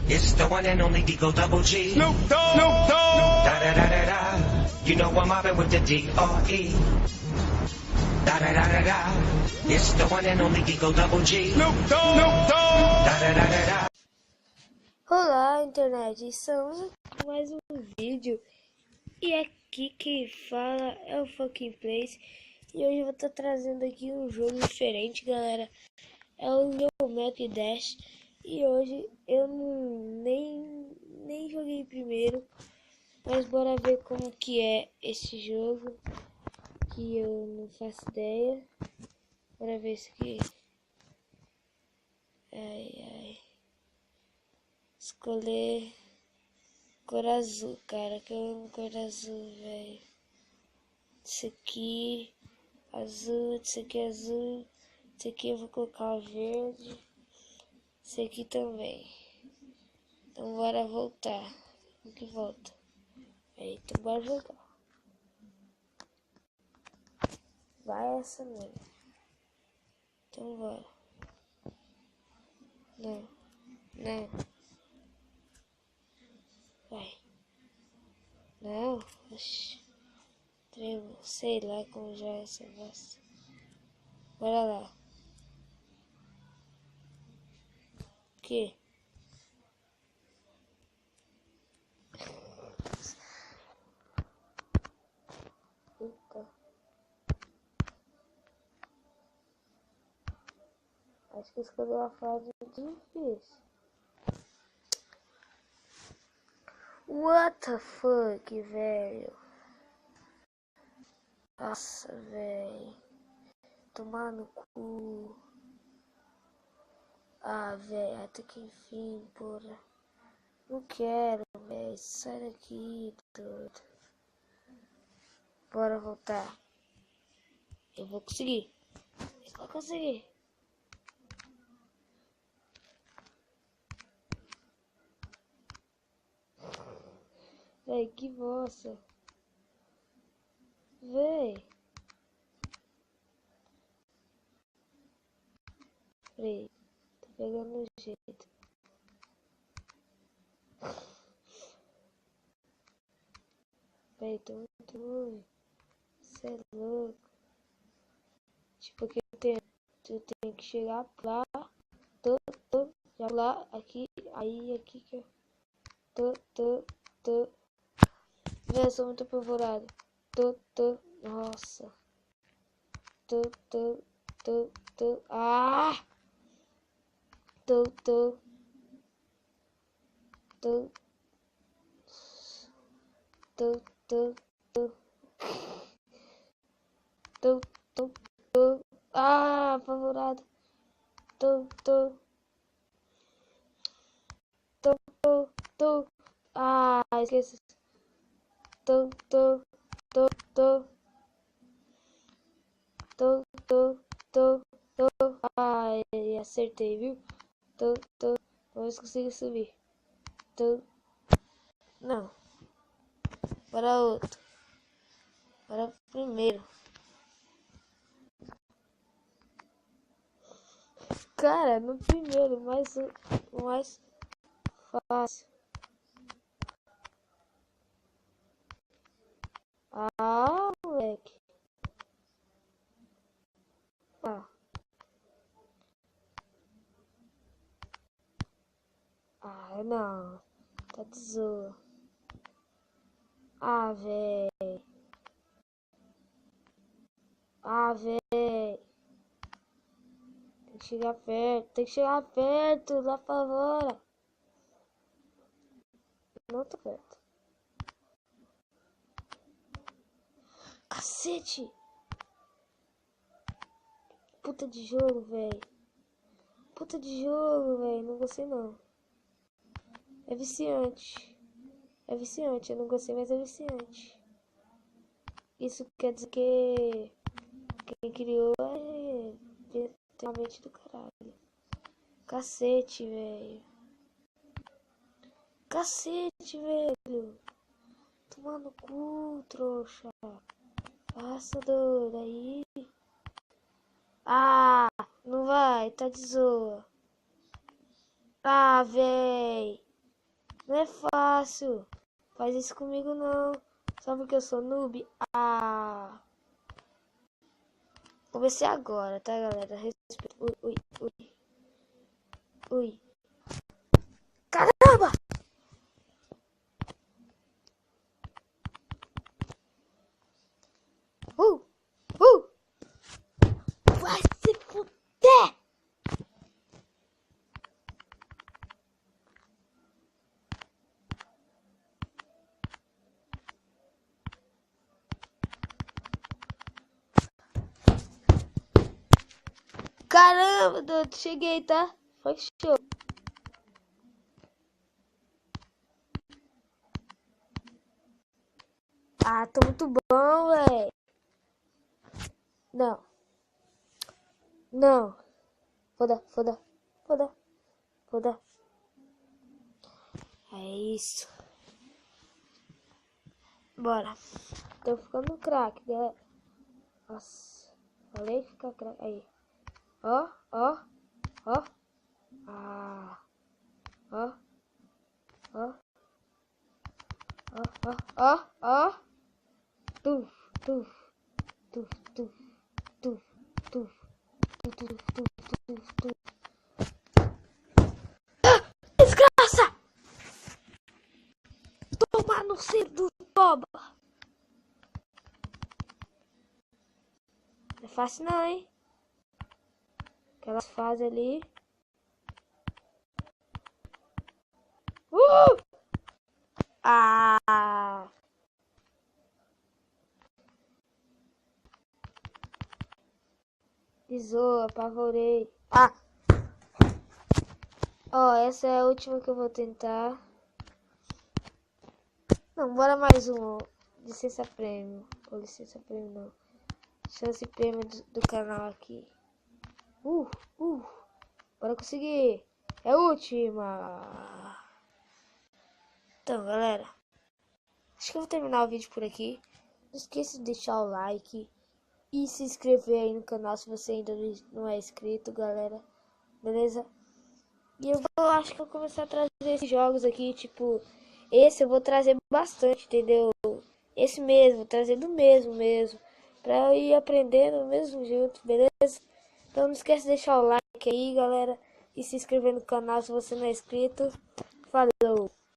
It's the one and only Digo Double G. Snoop Dogg. Snoop Dogg. Da da da da da. You know I'm mobbing with the D.R.E. Da da da da da. It's the one and only Digo Double G. Snoop Dogg. Snoop Dogg. Da da da da da. Olá, internet, estamos aqui com mais um vídeo e aqui quem fala é o Fucking Place e hoje eu vou estar trazendo aqui um jogo diferente, galera. É o Geometry Dash e hoje eu nem joguei primeiro, mas bora ver como que é esse jogo, que eu não faço ideia. Bora ver isso aqui. Ai. Escolher cor azul, cara, que eu amo cor azul, velho. Esse aqui, azul, esse aqui é azul, esse aqui eu vou colocar o verde, esse aqui também. Então bora voltar, como que volta? Aí, então bora jogar. Vai essa mesmo. Então bora. Não. Vai. Não, oxi. Trevo, sei lá como já é essa bosta. Bora lá. O quê? Eita. Acho que escolhi uma fase difícil. What the fuck, velho? Nossa, velho. Tomar no cu. Ah, velho, até que enfim, porra. Não quero, velho. Sai daqui, doido. Bora voltar. Eu vou conseguir. Eu vou conseguir. Véi, que bosta. Véi. Peraí. Tô pegando o jeito. Véi, tô muito ruim. Cê é louco. Tipo, que eu tenho que chegar lá. Já lá, aqui, aí, aqui que eu tô. Véi, eu sou muito apavorado. Nossa. Ah! Tô. Ah, apavorado. Ah, esqueci. Tô. Ai, acertei, viu? Vamos conseguir subir. Não. Para outro. Para primeiro. Cara, no primeiro, mais fácil. Ah, moleque. Ah, não. Tá de zoa. Ah, véi. Tem que chegar perto, lá pra fora. Não tô perto. Cacete! Puta de jogo, velho. Não gostei não. É viciante. Eu não gostei, mas é viciante. Isso quer dizer que quem criou tem uma mente do caralho. Cacete, velho. Toma no cu, trouxa. Passa, doido, aí. Ah, não vai, tá de zoa. Ah, véi. Não é fácil. Faz isso comigo não. Só porque eu sou noob. Ah. Comecei agora, tá, galera? Respeito. Ui, ui, ui. Ui. Caramba! Vai se fuder! Caramba, doido, cheguei, tá? Foi show. Ah, tô muito bom, velho. Não. Não. Foda, foda, foda, foda. É isso. Bora. Tô ficando craque, galera. Nossa. Falei que fica craque. Aí. Ó, ó, ó. Ah. Ó. Ó. Ó, ó, ó, ó. Tuf, tuf, tuf, tuf, tuf, tuf, tuf, tuf, tuf, tuf, tuf. Desgraça! Toma no centro do toba. Não é fácil não, hein? Aquelas fases ali. Ah! Pisou, apavorei. Ah! Ó, essa é a última que eu vou tentar. Não, bora mais um. Licença prêmio. Ou licença prêmio não. Chance prêmio do canal aqui. Bora conseguir. É a última. Então, galera. Acho que eu vou terminar o vídeo por aqui. Não esqueça de deixar o like. E se inscrever aí no canal se você ainda não é inscrito, galera. Beleza? E eu acho que eu vou começar a trazer esses jogos aqui, tipo... Esse eu vou trazer bastante, entendeu? Esse mesmo, vou trazer do mesmo. Pra eu ir aprendendo do mesmo jeito, beleza? Então não esquece de deixar o like aí, galera. E se inscrever no canal se você não é inscrito. Falou!